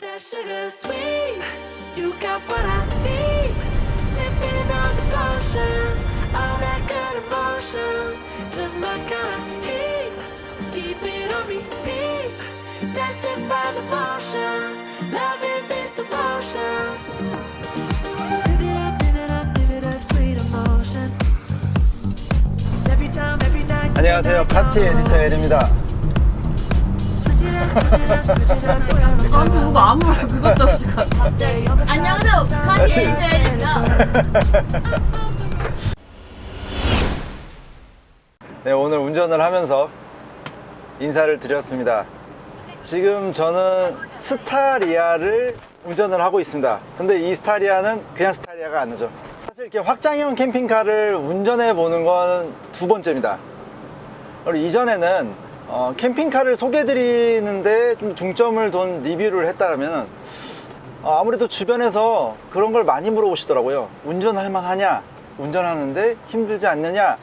That sugar sweet, you got what I need. Sipping on the potion, all that good emotion, just my kind of heat. Keep it on repeat, destined by the potion, loving this devotion. Live it up, live it up, live it up, sweet emotion. Every time, every night. 안녕하세요, 카티 에디터 엘입니다. Switch it up, switch it up, switch it up. 아니 뭐가 아무런 그것도 없이 갑자기 안녕하세요 카티 에디터입니다. 네, 오늘 운전을 하면서 인사를 드렸습니다. 지금 저는 스타리아를 운전을 하고 있습니다. 근데 이 스타리아는 그냥 스타리아가 아니죠. 사실 이렇게 확장형 캠핑카를 운전해 보는 건 두 번째입니다. 그리고 이전에는 캠핑카를 소개해 드리는데 좀 중점을 둔 리뷰를 했다면 아무래도 주변에서 그런 걸 많이 물어보시더라고요. 운전할 만하냐? 운전하는데 힘들지 않느냐?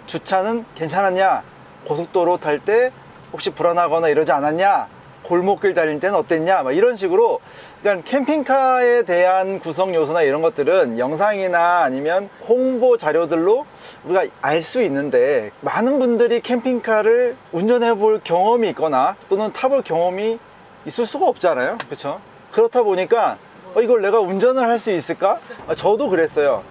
주차는 괜찮았냐? 고속도로 탈 때 혹시 불안하거나 이러지 않았냐? 골목길 달릴 때는 어땠냐? 막 이런 식으로, 그러니까 캠핑카에 대한 구성 요소나 이런 것들은 영상이나 아니면 홍보 자료들로 우리가 알 수 있는데, 많은 분들이 캠핑카를 운전해 볼 경험이 있거나 또는 타볼 경험이 있을 수가 없잖아요. 그렇죠? 그렇다 보니까 이걸 내가 운전을 할 수 있을까? 저도 그랬어요.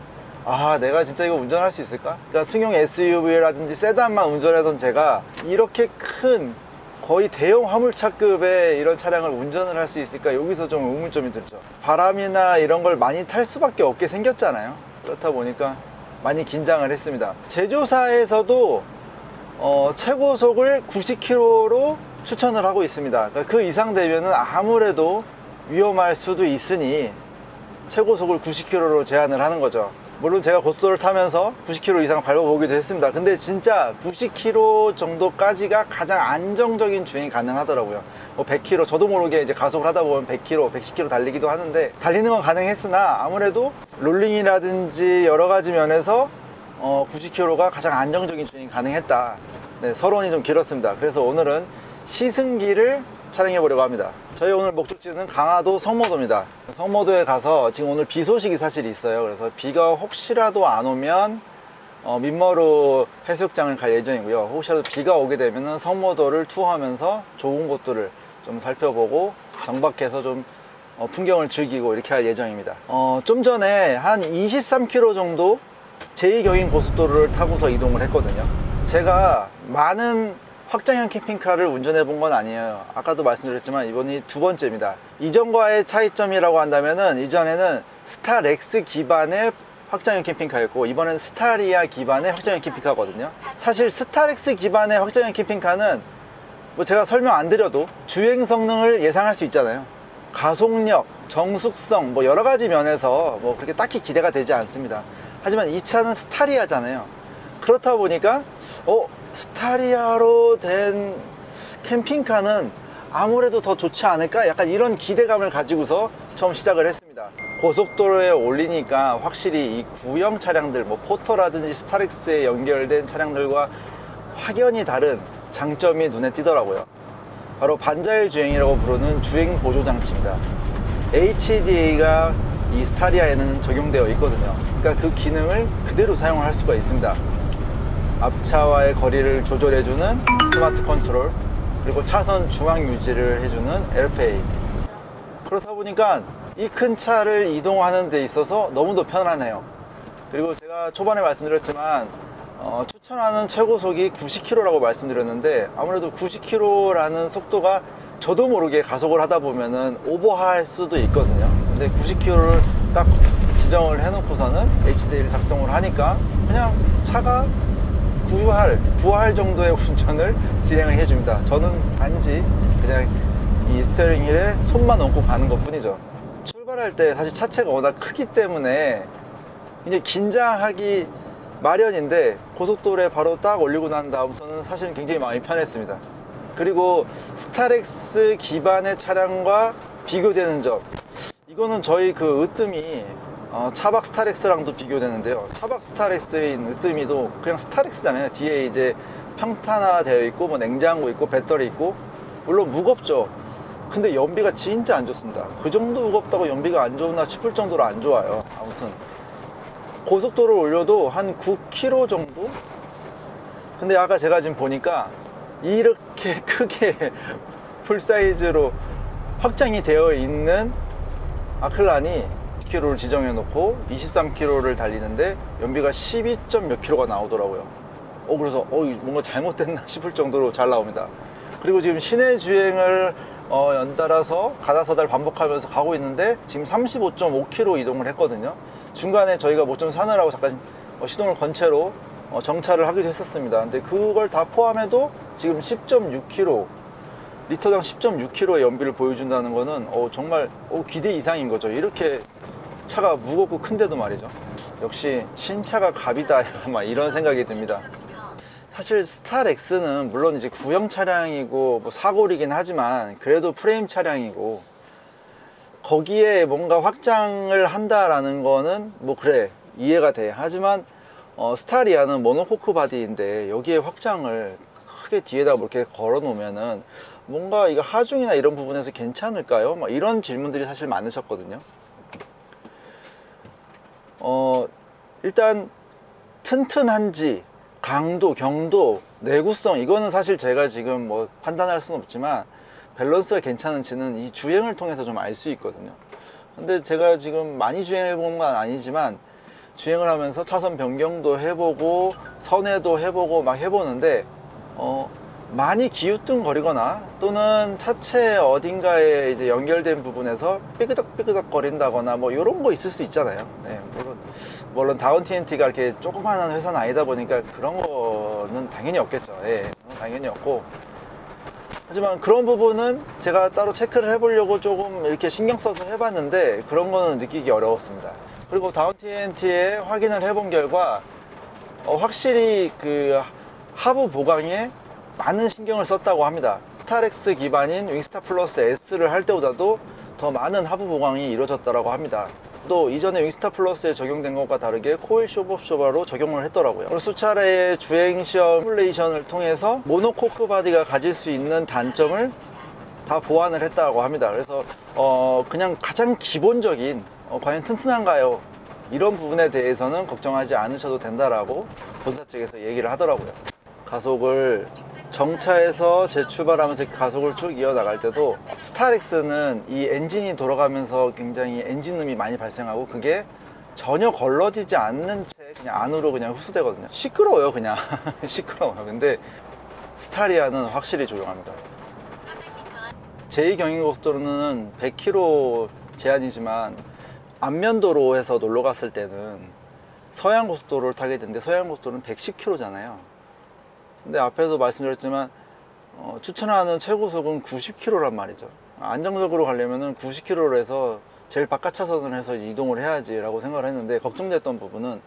내가 진짜 이거 운전할 수 있을까? 그러니까 승용 SUV라든지 세단만 운전하던 제가 이렇게 큰 거의 대형 화물차급의 이런 차량을 운전을 할 수 있을까? 여기서 좀 의문점이 들죠. 바람이나 이런 걸 많이 탈 수밖에 없게 생겼잖아요. 그렇다 보니까 많이 긴장을 했습니다. 제조사에서도 최고속을 90km로 추천을 하고 있습니다. 그러니까 그 이상 되면은 아무래도 위험할 수도 있으니 최고속을 90km로 제한을 하는 거죠. 물론 제가 고속도로를 타면서 90km 이상 밟아보기도 했습니다. 근데 진짜 90km 정도까지가 가장 안정적인 주행이 가능하더라고요. 100km, 저도 모르게 이제 가속을 하다 보면 100km, 110km 달리기도 하는데, 달리는 건 가능했으나 아무래도 롤링이라든지 여러 가지 면에서 90km가 가장 안정적인 주행이 가능했다. 네, 서론이 좀 길었습니다. 그래서 오늘은 시승기를 촬영해 보려고 합니다. 저희 오늘 목적지는 강화도 성모도입니다. 성모도에 가서 지금 오늘 비 소식이 사실 있어요. 그래서 비가 혹시라도 안 오면 민머루 해수욕장을 갈 예정이고요. 혹시라도 비가 오게 되면 성모도를 투어하면서 좋은 곳들을 좀 살펴보고 정박해서 좀 풍경을 즐기고 이렇게 할 예정입니다. 좀 전에 한 23km 정도 제2경인 고속도로를 타고서 이동을 했거든요. 제가 많은 확장형 캠핑카를 운전해 본 건 아니에요. 아까도 말씀드렸지만 이번이 두 번째입니다. 이전과의 차이점이라고 한다면은, 이전에는 스타렉스 기반의 확장형 캠핑카였고 이번엔 스타리아 기반의 확장형 캠핑카거든요. 사실 스타렉스 기반의 확장형 캠핑카는 뭐 제가 설명 안 드려도 주행 성능을 예상할 수 있잖아요. 가속력, 정숙성, 뭐 여러 가지 면에서 뭐 그렇게 딱히 기대가 되지 않습니다. 하지만 이 차는 스타리아잖아요. 그렇다 보니까 스타리아로 된 캠핑카는 아무래도 더 좋지 않을까? 약간 이런 기대감을 가지고서 처음 시작을 했습니다. 고속도로에 올리니까 확실히 이 구형 차량들, 뭐 포터라든지 스타렉스에 연결된 차량들과 확연히 다른 장점이 눈에 띄더라고요. 바로 반자율 주행이라고 부르는 주행 보조 장치입니다. HDA가 이 스타리아에는 적용되어 있거든요. 그러니까 그 기능을 그대로 사용을 할 수가 있습니다. 앞차와의 거리를 조절해주는 스마트 컨트롤, 그리고 차선 중앙 유지를 해주는 AirPlay. 그렇다 보니까 이 큰 차를 이동하는 데 있어서 너무도 편하네요. 그리고 제가 초반에 말씀드렸지만 추천하는 최고속이 90km라고 말씀드렸는데, 아무래도 90km라는 속도가 저도 모르게 가속을 하다 보면은 오버할 수도 있거든요. 근데 90km를 딱 지정을 해놓고서는 HDA를 작동을 하니까 그냥 차가 9할 정도의 운전을 진행을 해줍니다. 저는 단지 그냥 이 스티어링 휠에 손만 얹고 가는 것 뿐이죠. 출발할 때 사실 차체가 워낙 크기 때문에 굉장히 긴장하기 마련인데, 고속도로에 바로 딱 올리고 난 다음부터는 사실은 굉장히 마음이 편했습니다. 그리고 스타렉스 기반의 차량과 비교되는 점, 이거는 저희 그 으뜸이 차박 스타렉스랑도 비교되는데요. 차박 스타렉스인 으뜸이도 그냥 스타렉스잖아요. 뒤에 이제 평탄화 되어 있고 뭐 냉장고 있고 배터리 있고, 물론 무겁죠. 근데 연비가 진짜 안 좋습니다. 그 정도 무겁다고 연비가 안 좋나 싶을 정도로 안 좋아요. 아무튼 고속도로를 올려도 한 9km 정도? 근데 아까 제가 지금 보니까 이렇게 크게 풀사이즈로 확장이 되어 있는 아클란이 10km를 지정해 놓고 23km를 달리는데 연비가 12점 몇 킬로가 나오더라고요. 그래서 뭔가 잘못됐나 싶을 정도로 잘 나옵니다. 그리고 지금 시내 주행을 연달아서 가다서달 반복하면서 가고 있는데 지금 35.5km 이동을 했거든요. 중간에 저희가 뭐 좀 사느라고 잠깐 시동을 건 채로 정차를 하기도 했었습니다. 근데 그걸 다 포함해도 지금 10.6km, 리터당 10.6km의 연비를 보여준다는 거는 정말 기대 이상인 거죠. 이렇게 차가 무겁고 큰데도 말이죠. 역시 신차가 갑이다 막 이런 생각이 듭니다. 사실 스타렉스는 물론 이제 구형 차량이고 뭐 사골이긴 하지만 그래도 프레임 차량이고 거기에 뭔가 확장을 한다라는 거는 뭐 그래 이해가 돼. 하지만 스타리아는 모노코크 바디인데 여기에 확장을 크게 뒤에다 이렇게 걸어 놓으면은 뭔가 이거 하중이나 이런 부분에서 괜찮을까요? 막 이런 질문들이 사실 많으셨거든요. 일단 튼튼한지 강도, 경도, 내구성 이거는 사실 제가 지금 뭐 판단할 수는 없지만 밸런스가 괜찮은지는 이 주행을 통해서 좀 알 수 있거든요. 근데 제가 지금 많이 주행해 본 건 아니지만 주행을 하면서 차선 변경도 해보고 선회도 해보고 막 해보는데 많이 기우뚱거리거나 또는 차체 어딘가에 이제 연결된 부분에서 삐그덕삐그덕 거린다거나 뭐 이런 거 있을 수 있잖아요. 네, 물론 다운 TNT가 이렇게 조그마한 회사는 아니다 보니까 그런 거는 당연히 없겠죠. 예, 당연히 없고. 하지만 그런 부분은 제가 따로 체크를 해보려고 조금 이렇게 신경 써서 해봤는데 그런 거는 느끼기 어려웠습니다. 그리고 다운 TNT에 확인을 해본 결과 확실히 그 하부 보강에 많은 신경을 썼다고 합니다. 스타렉스 기반인 윙스타 플러스 S를 할 때보다도 더 많은 하부 보강이 이루어졌다고 합니다. 또 이전에 윙스타 플러스에 적용된 것과 다르게 코일 쇼버로 적용을 했더라고요. 그리고 수차례의 주행 시험 시뮬레이션을 통해서 모노코크 바디가 가질 수 있는 단점을 다 보완을 했다고 합니다. 그래서 그냥 가장 기본적인 과연 튼튼한가요? 이런 부분에 대해서는 걱정하지 않으셔도 된다라고 본사 측에서 얘기를 하더라고요. 가속을 정차에서 재출발하면서 가속을 쭉 이어나갈 때도 스타렉스는 이 엔진이 돌아가면서 굉장히 엔진음이 많이 발생하고 그게 전혀 걸러지지 않는 채 그냥 안으로 그냥 흡수되거든요. 시끄러워요 그냥 시끄러워요. 근데 스타리아는 확실히 조용합니다. 제2경인고속도로는 100km 제한이지만 안면도로에서 놀러 갔을 때는 서해안고속도로를 타게 되는데 서해안고속도로는 110km잖아요. 근데 앞에도 말씀드렸지만 추천하는 최고속은 90km란 말이죠. 안정적으로 가려면 90km로 해서 제일 바깥 차선을 해서 이동을 해야지 라고 생각을 했는데 걱정됐던 부분은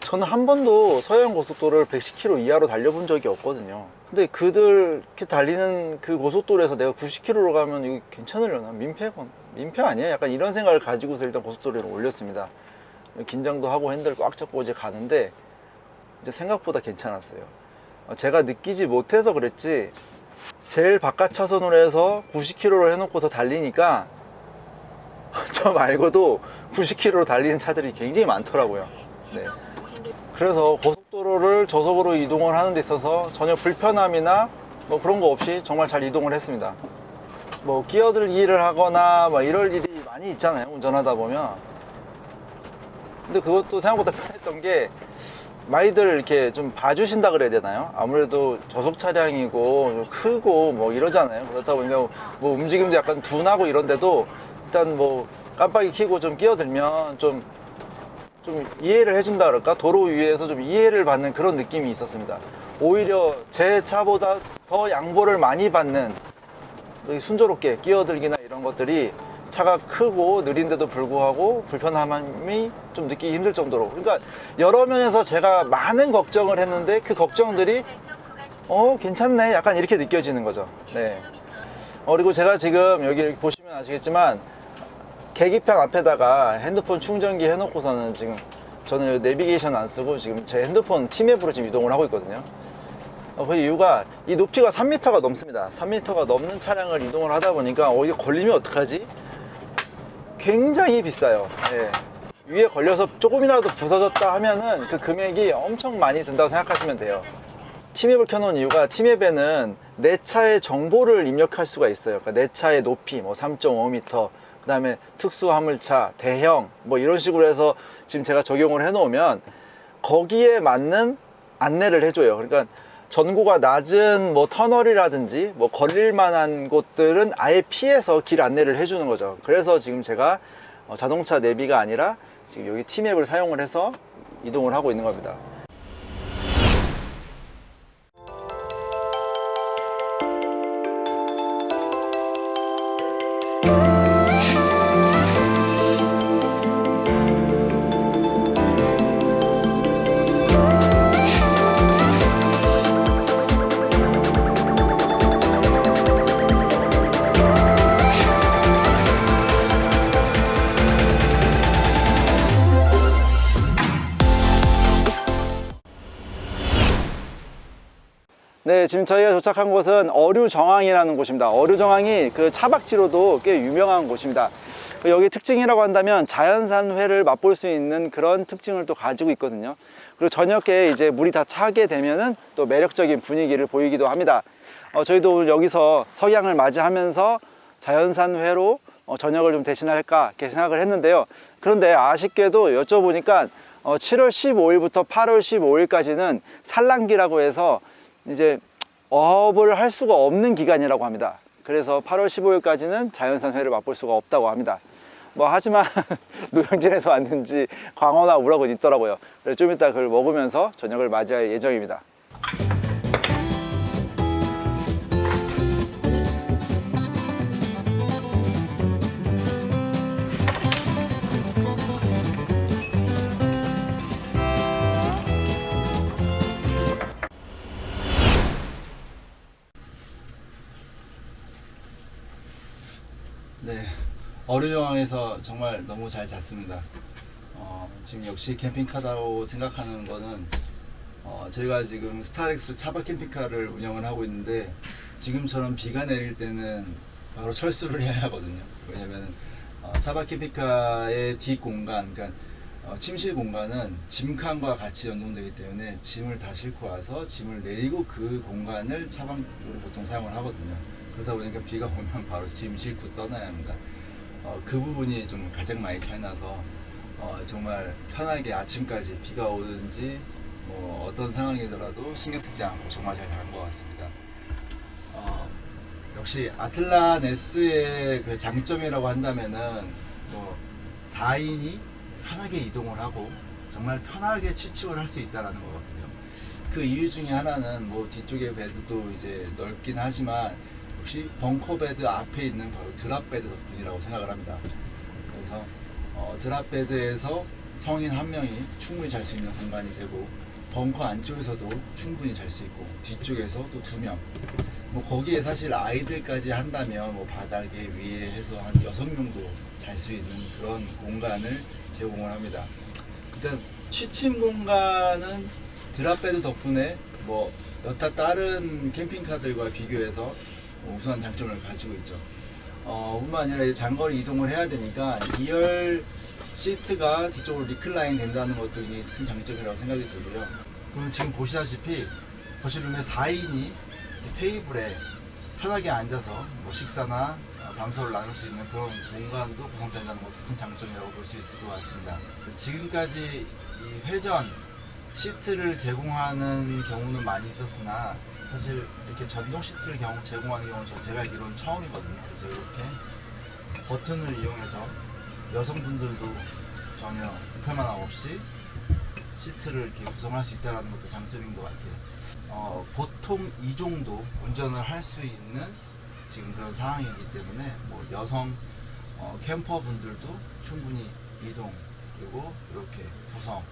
저는 한 번도 서해안 고속도로를 110km 이하로 달려본 적이 없거든요. 근데 그들 이렇게 달리는 그 고속도로에서 내가 90km로 가면 이거 괜찮으려나? 민폐 아니야? 약간 이런 생각을 가지고서 일단 고속도로를 올렸습니다. 긴장도 하고 핸들을 꽉 잡고 이제 가는데 이제 생각보다 괜찮았어요. 제가 느끼지 못해서 그랬지 제일 바깥 차선으로 해서 90km로 해놓고서 달리니까 저 말고도 90km로 달리는 차들이 굉장히 많더라고요. 네. 그래서 고속도로를 저속으로 이동을 하는 데 있어서 전혀 불편함이나 뭐 그런 거 없이 정말 잘 이동을 했습니다. 뭐 끼어들기를 하거나 막 이럴 일이 많이 있잖아요, 운전하다 보면. 근데 그것도 생각보다 편했던 게 많이들 이렇게 좀 봐주신다 그래야 되나요? 아무래도 저속 차량이고 좀 크고 뭐 이러잖아요. 그렇다 보니까 뭐 움직임도 약간 둔하고 이런데도 일단 뭐 깜빡이 켜고 좀 끼어들면 좀 이해를 해준다 그럴까? 도로 위에서 좀 이해를 받는 그런 느낌이 있었습니다. 오히려 제 차보다 더 양보를 많이 받는 순조롭게 끼어들기나 이런 것들이 차가 크고 느린데도 불구하고 불편함이 좀 느끼기 힘들 정도로, 그러니까 여러 면에서 제가 많은 걱정을 했는데 그 걱정들이 괜찮네 약간 이렇게 느껴지는 거죠. 네. 그리고 제가 지금 여기 이렇게 보시면 아시겠지만 계기판 앞에다가 핸드폰 충전기 해놓고서는 지금 저는 내비게이션 안 쓰고 지금 제 핸드폰 티맵으로 지금 이동을 하고 있거든요. 그 이유가 이 높이가 3m가 넘습니다. 3m가 넘는 차량을 이동을 하다 보니까 이게 걸리면 어떡하지? 굉장히 비싸요. 예. 위에 걸려서 조금이라도 부서졌다 하면은 그 금액이 엄청 많이 든다고 생각하시면 돼요. T맵을 켜놓은 이유가 T맵에는 내 차의 정보를 입력할 수가 있어요. 그러니까 내 차의 높이 뭐 3.5m, 그 다음에 특수 화물차, 대형 뭐 이런 식으로 해서 지금 제가 적용을 해 놓으면 거기에 맞는 안내를 해줘요. 그러니까 전고가 낮은 뭐 터널이라든지 뭐 걸릴 만한 곳들은 아예 피해서 길 안내를 해주는 거죠. 그래서 지금 제가 자동차 내비가 아니라 지금 여기 T맵을 사용을 해서 이동을 하고 있는 겁니다. 네, 지금 저희가 도착한 곳은 어류정항이라는 곳입니다. 어류정항이 그 차박지로도 꽤 유명한 곳입니다. 여기 특징이라고 한다면 자연산 회를 맛볼 수 있는 그런 특징을 또 가지고 있거든요. 그리고 저녁에 이제 물이 다 차게 되면은 또 매력적인 분위기를 보이기도 합니다. 저희도 오늘 여기서 석양을 맞이하면서 자연산 회로 저녁을 좀 대신할까 이렇게 생각을 했는데요. 그런데 아쉽게도 여쭤보니까 7월 15일부터 8월 15일까지는 산란기라고 해서 이제 어업을 할 수가 없는 기간이라고 합니다. 그래서 8월 15일까지는 자연산 회를 맛볼 수가 없다고 합니다. 뭐 하지만 노량진에서 왔는지 광어나 우럭은 있더라고요. 그래서 좀 이따 그걸 먹으면서 저녁을 맞이할 예정입니다. 네, 어류정항에서 정말 너무 잘 잤습니다. 지금 역시 캠핑카다고 생각하는 거는 저희가 지금 스타렉스 차박 캠핑카를 운영을 하고 있는데 지금처럼 비가 내릴 때는 바로 철수를 해야 하거든요. 왜냐면 차박 캠핑카의 뒷공간, 그러니까 침실 공간은 짐칸과 같이 연동되기 때문에 짐을 다 싣고 와서 짐을 내리고 그 공간을 차박으로 보통 사용을 하거든요. 그러다 보니까 비가 오면 바로 짐 싣고 떠나야 합니다. 그 부분이 좀 가장 많이 차이나서 정말 편하게 아침까지 비가 오든지 뭐 어떤 상황이더라도 신경 쓰지 않고 정말 잘 자는 것 같습니다. 역시 아틀란 S의 그 장점이라고 한다면은 뭐 4인이 편하게 이동을 하고 정말 편하게 취침을 할 수 있다는 거거든요. 그 이유 중에 하나는 뭐 뒤쪽에 베드도 이제 넓긴 하지만 역시 벙커 베드 앞에 있는 바로 드랍 베드 덕분이라고 생각을 합니다. 그래서 드랍 베드에서 성인 한 명이 충분히 잘 수 있는 공간이 되고 벙커 안쪽에서도 충분히 잘 수 있고 뒤쪽에서 또 2명, 뭐 거기에 사실 아이들까지 한다면 뭐 바닥에 위에 해서 한 6명도 잘 수 있는 그런 공간을 제공을 합니다. 일단 취침 공간은 드랍 베드 덕분에 뭐 여타 다른 캠핑카들과 비교해서 우수한 장점을 가지고 있죠. 뿐만 아니라 장거리 이동을 해야 되니까 2열 시트가 뒤쪽으로 리클라인 된다는 것도 굉장히 큰 장점이라고 생각이 들고요. 그리고 지금 보시다시피 거실룸에 4인이 테이블에 편하게 앉아서 뭐 식사나 담소를 나눌 수 있는 그런 공간도 구성된다는 것도 큰 장점이라고 볼 수 있을 것 같습니다. 지금까지 이 회전 시트를 제공하는 경우는 많이 있었으나 사실 이렇게 전동 시트를 제공하는 경우는 제가 알기로는 처음이거든요. 그래서 이렇게 버튼을 이용해서 여성분들도 전혀 불편함 없이 시트를 이렇게 구성할 수 있다는 것도 장점인 것 같아요. 보통 이 정도 운전을 할 수 있는 지금 그런 상황이기 때문에 뭐 여성 캠퍼분들도 충분히 이동 그리고 이렇게 구성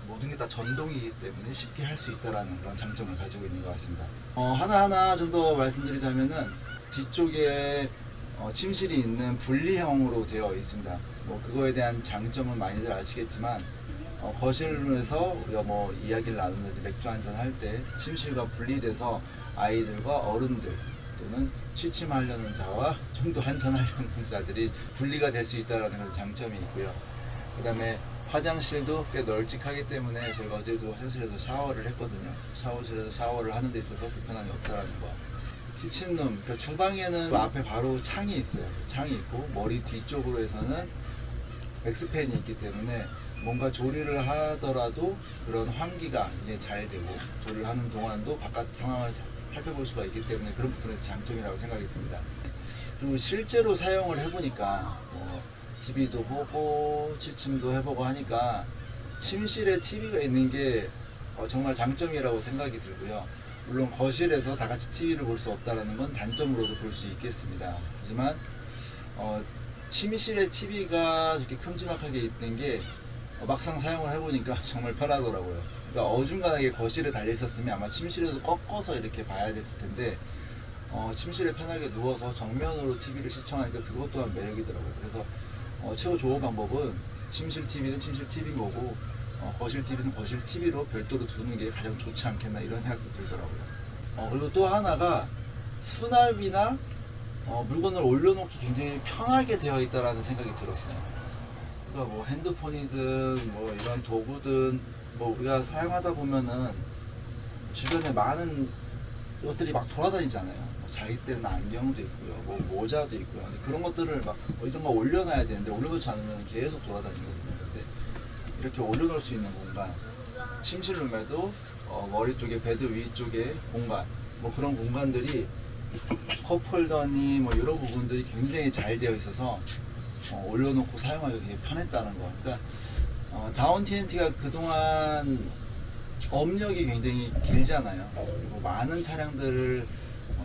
모든 게 다 전동이기 때문에 쉽게 할 수 있다는 그런 장점을 가지고 있는 것 같습니다. 하나하나 좀 더 말씀드리자면은 뒤쪽에 침실이 있는 분리형으로 되어 있습니다. 뭐 그거에 대한 장점은 많이들 아시겠지만 거실에서 우리가 뭐 이야기를 나누는지 맥주 한잔 할 때 침실과 분리돼서 아이들과 어른들 또는 취침하려는 자와 좀 더 한잔하려는 자들이 분리가 될 수 있다는 그런 장점이 있고요. 그 다음에 화장실도 꽤 널찍하기 때문에 저희가 어제도 화장실에서 샤워를 했거든요. 샤워실에서 샤워를 하는 데 있어서 불편함이 없다는 거. 키친룸, 그러니까 주방에는 앞에 바로 창이 있어요. 창이 있고 머리 뒤쪽으로 해서는 엑스팬이 있기 때문에 뭔가 조리를 하더라도 그런 환기가 이제 잘 되고 조리를 하는 동안도 바깥 상황을 살펴볼 수가 있기 때문에 그런 부분에서 장점이라고 생각이 듭니다. 그리고 실제로 사용을 해보니까 TV도 보고 취침도 해보고 하니까 침실에 TV가 있는 게 정말 장점이라고 생각이 들고요. 물론 거실에서 다 같이 TV를 볼 수 없다는 건 단점으로도 볼 수 있겠습니다. 하지만 침실에 TV가 이렇게 큼지막하게 있는 게 막상 사용을 해보니까 정말 편하더라고요. 그러니까 어중간하게 거실에 달려 있었으면 아마 침실에도 꺾어서 이렇게 봐야 됐을 텐데 침실에 편하게 누워서 정면으로 TV를 시청하니까 그것 또한 매력이더라고요. 그래서 최고 좋은 방법은 침실 TV는 침실 TV 보고 거실 TV는 거실 TV로 별도로 두는 게 가장 좋지 않겠나 이런 생각도 들더라고요. 그리고 또 하나가 수납이나 물건을 올려놓기 굉장히 편하게 되어 있다라는 생각이 들었어요. 그러니까 뭐 핸드폰이든 뭐 이런 도구든 뭐 우리가 사용하다 보면은 주변에 많은 것들이 막 돌아다니잖아요. 뭐 자기 때는 안경도 있고요, 뭐 모자도 있고요. 그런 것들을 막 어디선가 올려놔야 되는데 올려놓지 않으면 계속 돌아다니거든요. 근데 이렇게 올려놓을 수 있는 공간, 침실룸에도 머리 쪽에 베드 위쪽에 공간, 뭐 그런 공간들이 컵홀더니 뭐 이런 부분들이 굉장히 잘 되어 있어서 올려놓고 사용하기 되게 편했다는 거. 그러니까 다운 TNT가 그동안 업력이 굉장히 길잖아요. 그리고 많은 차량들을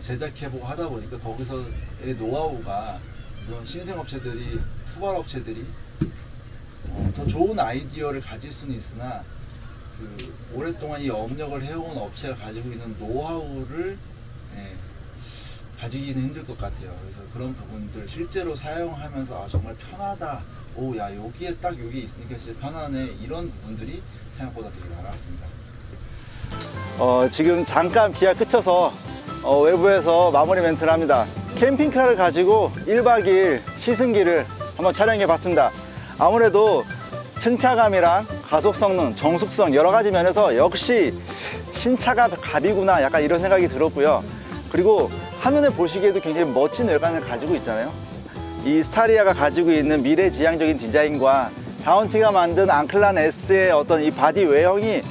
제작해보고 하다 보니까 거기서의 노하우가 물론 신생업체들이 후발업체들이 더 좋은 아이디어를 가질 수는 있으나 그 오랫동안 이 업력을 해온 업체가 가지고 있는 노하우를 가지기는 힘들 것 같아요. 그래서 그런 부분들 실제로 사용하면서 정말 편하다. 오, 야, 여기에 딱 여기 있으니까 진짜 편하네. 이런 부분들이 생각보다 되게 많았습니다. 지금 잠깐 비가 그쳐서 외부에서 마무리 멘트를 합니다. 캠핑카를 가지고 1박 2일 시승기를 한번 촬영해 봤습니다. 아무래도 승차감이랑 가속 성능, 정숙성 여러 가지 면에서 역시 신차가 갑이구나 약간 이런 생각이 들었고요. 그리고 한눈에 보시기에도 굉장히 멋진 외관을 가지고 있잖아요. 이 스타리아가 가지고 있는 미래지향적인 디자인과 다운티가 만든 앙클란 S의 어떤 이 바디 외형이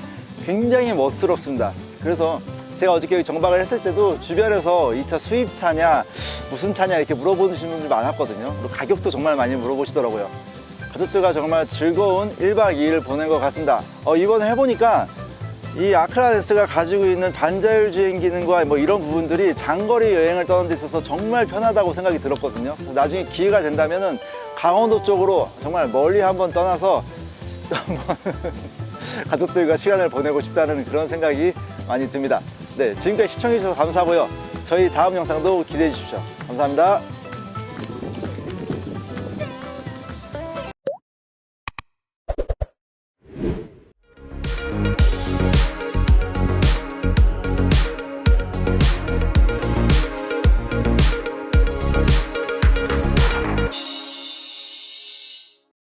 굉장히 멋스럽습니다. 그래서 제가 어저께 정박을 했을 때도 주변에서 이 차 수입차냐 무슨 차냐 이렇게 물어보시는 분들이 많았거든요. 그리고 가격도 정말 많이 물어보시더라고요. 가족들과 정말 즐거운 1박 2일을 보낸 것 같습니다. 이번에 해보니까 이 앙클란 S가 가지고 있는 반자율 주행 기능과 뭐 이런 부분들이 장거리 여행을 떠는 데 있어서 정말 편하다고 생각이 들었거든요. 나중에 기회가 된다면은 강원도 쪽으로 정말 멀리 한번 떠나서 한번 가족들과 시간을 보내고 싶다는 그런 생각이 많이 듭니다. 네, 지금까지 시청해 주셔서 감사하고요. 저희 다음 영상도 기대해 주십시오. 감사합니다.